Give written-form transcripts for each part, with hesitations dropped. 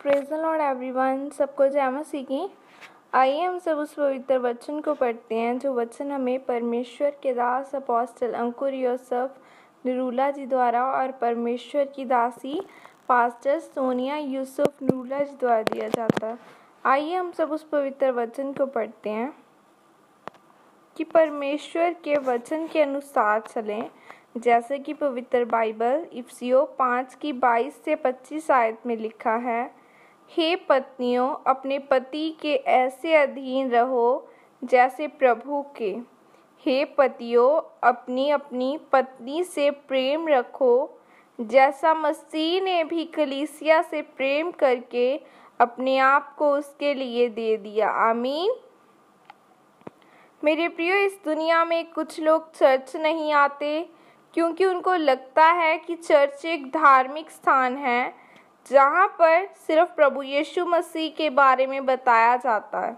Praise the Lord everyone. सबको जय मसीह की। आइए हम सब उस पवित्र वचन को पढ़ते हैं जो वचन हमें परमेश्वर के दास अपोस्टल अंकुर योसेफ निरूला जी द्वारा और परमेश्वर की दासी पास्टर सोनिया यूसुफ निरूला जी द्वारा दिया जाता है। आइए हम सब उस पवित्र वचन को पढ़ते हैं कि परमेश्वर के वचन के अनुसार चलें, जैसे कि पवित्र बाइबल इफिसियों 5 की 22 से 25 आयत में लिखा है। हे पत्नियों, अपने पति के ऐसे अधीन रहो जैसे प्रभु के। हे पतियों, अपनी अपनी पत्नी से प्रेम रखो, जैसा मसीह ने भी कलीसिया से प्रेम करके अपने आप को उसके लिए दे दिया। आमीन। मेरे प्रियो, इस दुनिया में कुछ लोग चर्च नहीं आते क्योंकि उनको लगता है कि चर्च एक धार्मिक स्थान है जहाँ पर सिर्फ प्रभु यीशु मसीह के बारे में बताया जाता है।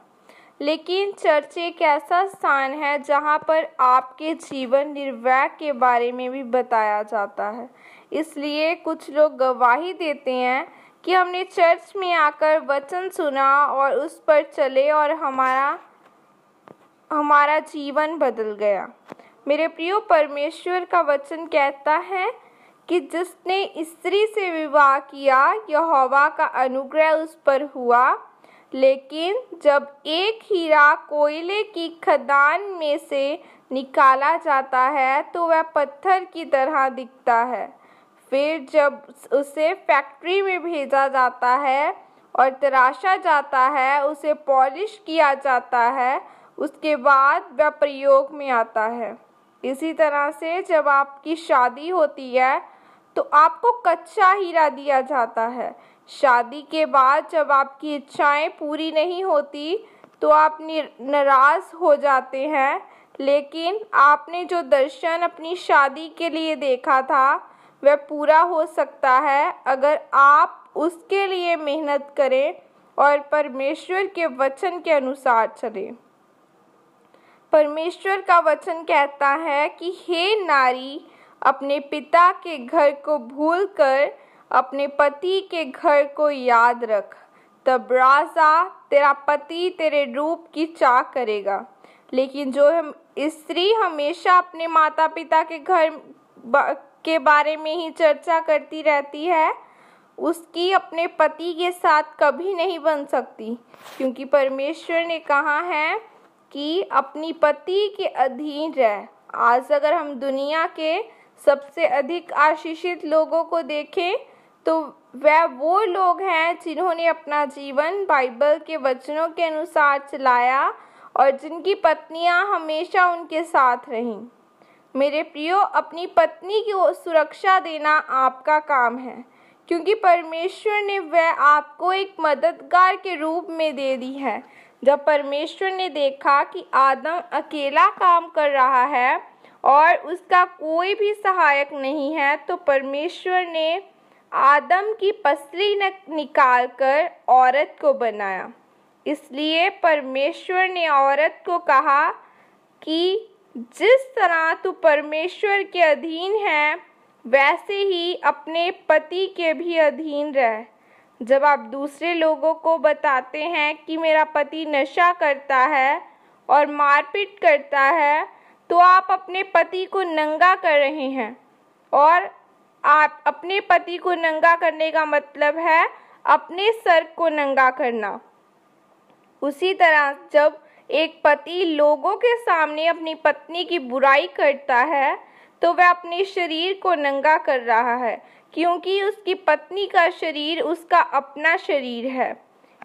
लेकिन चर्च एक ऐसा स्थान है जहाँ पर आपके जीवन निर्वाह के बारे में भी बताया जाता है। इसलिए कुछ लोग गवाही देते हैं कि हमने चर्च में आकर वचन सुना और उस पर चले और हमारा जीवन बदल गया। मेरे प्रियो, परमेश्वर का वचन कहता है कि जिसने स्त्री से विवाह किया यहोवा का अनुग्रह उस पर हुआ, लेकिन जब एक हीरा कोयले की खदान में से निकाला जाता है तो वह पत्थर की तरह दिखता है। फिर जब उसे फैक्ट्री में भेजा जाता है और तराशा जाता है, उसे पॉलिश किया जाता है, उसके बाद वह प्रयोग में आता है। इसी तरह से जब आपकी शादी होती है तो आपको कच्चा हीरा दिया जाता है। शादी के बाद जब आपकी इच्छाएं पूरी नहीं होती तो आप नाराज़ हो जाते हैं, लेकिन आपने जो दर्शन अपनी शादी के लिए देखा था वह पूरा हो सकता है अगर आप उसके लिए मेहनत करें और परमेश्वर के वचन के अनुसार चलें। परमेश्वर का वचन कहता है कि हे नारी, अपने पिता के घर को भूलकर अपने पति के घर को याद रख, तब राजा तेरा पति तेरे रूप की चाह करेगा। लेकिन जो स्त्री हमेशा अपने माता पिता के घर के बारे में ही चर्चा करती रहती है, उसकी अपने पति के साथ कभी नहीं बन सकती, क्योंकि परमेश्वर ने कहा है कि अपनी पति के अधीन रह। आज अगर हम दुनिया के सबसे अधिक आशीषित लोगों को देखें तो वह वो लोग हैं जिन्होंने अपना जीवन बाइबल के वचनों के अनुसार चलाया और जिनकी पत्नियां हमेशा उनके साथ रहीं। मेरे प्रियो, अपनी पत्नी की सुरक्षा देना आपका काम है, क्योंकि परमेश्वर ने वह आपको एक मददगार के रूप में दे दी है। जब परमेश्वर ने देखा कि आदम अकेला काम कर रहा है और उसका कोई भी सहायक नहीं है, तो परमेश्वर ने आदम की पसली निकालकर औरत को बनाया। इसलिए परमेश्वर ने औरत को कहा कि जिस तरह तू परमेश्वर के अधीन है, वैसे ही अपने पति के भी अधीन रह। जब आप दूसरे लोगों को बताते हैं कि मेरा पति नशा करता है और मारपीट करता है, तो आप अपने पति को नंगा कर रहे हैं। और आप अपने पति को नंगा करने का मतलब है अपने सर को नंगा करना। उसी तरह जब एक पति लोगों के सामने अपनी पत्नी की बुराई करता है तो वह अपने शरीर को नंगा कर रहा है, क्योंकि उसकी पत्नी का शरीर उसका अपना शरीर है।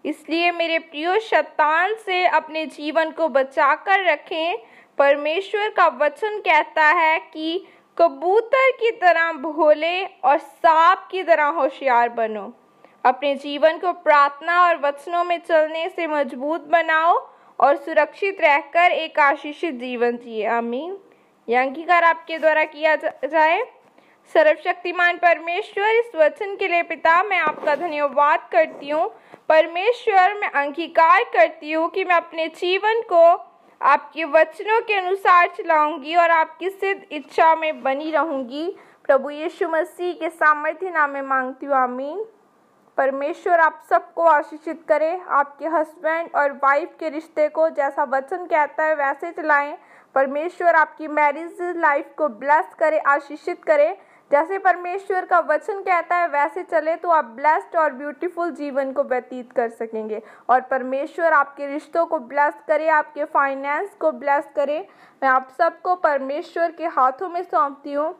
इसलिए मेरे प्रियो, शैतान से अपने जीवन को बचाकर रखें। परमेश्वर का वचन कहता है कि कबूतर की तरह भोले और सांप की तरह होशियार बनो। अपने जीवन को प्रार्थना और वचनों में चलने से मजबूत बनाओ और सुरक्षित रहकर एक आशीषित जीवन जिए। आमीन। यह अंगीकार आपके द्वारा किया जाए। सर्वशक्तिमान परमेश्वर, इस वचन के लिए पिता, मैं आपका धन्यवाद करती हूँ। परमेश्वर, मैं अंगीकार करती हूँ कि मैं अपने जीवन को आपके वचनों के अनुसार चलाऊंगी और आपकी सिद्ध इच्छा में बनी रहूंगी। प्रभु यीशु मसीह के सामर्थ्य नाम में मांगती हूँ। आमीन। परमेश्वर आप सबको आशीषित करे। आपके हस्बैंड और वाइफ के रिश्ते को जैसा वचन कहता है वैसे चलाएं। परमेश्वर आपकी मैरिज लाइफ को ब्लेस करे, आशीषित करे। जैसे परमेश्वर का वचन कहता है वैसे चले तो आप ब्लेस्ड और ब्यूटीफुल जीवन को व्यतीत कर सकेंगे। और परमेश्वर आपके रिश्तों को ब्लेस करे, आपके फाइनेंस को ब्लेस करे। मैं आप सबको परमेश्वर के हाथों में सौंपती हूँ।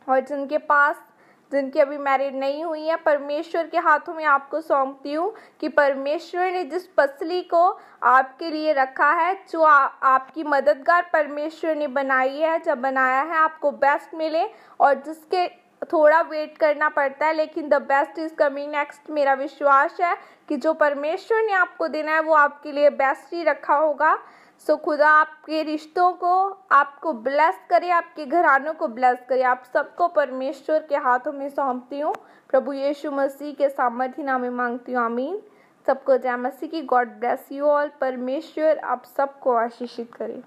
और जिनकी अभी मैरिड नहीं हुई है, परमेश्वर के हाथों में आपको सौंपती हूँ कि परमेश्वर ने जिस पसली को आपके लिए रखा है, जो आपकी मददगार परमेश्वर ने बनाई है, जब बनाया है आपको बेस्ट मिले। और जिसके थोड़ा वेट करना पड़ता है लेकिन the best is coming next. मेरा विश्वास है कि जो परमेश्वर ने आपको देना है वो आपके लिए बेस्ट ही रखा होगा। सो खुदा आपके रिश्तों को आपको ब्लेस करे, आपके घरानों को ब्लेस करे। आप सबको परमेश्वर के हाथों में सौंपती हूँ। प्रभु यीशु मसीह के सामर्थ्य नाम में मांगती हूँ, आमीन। सबको जय मसीह की। God bless you all. परमेश्वर आप सबको आशीषित करे।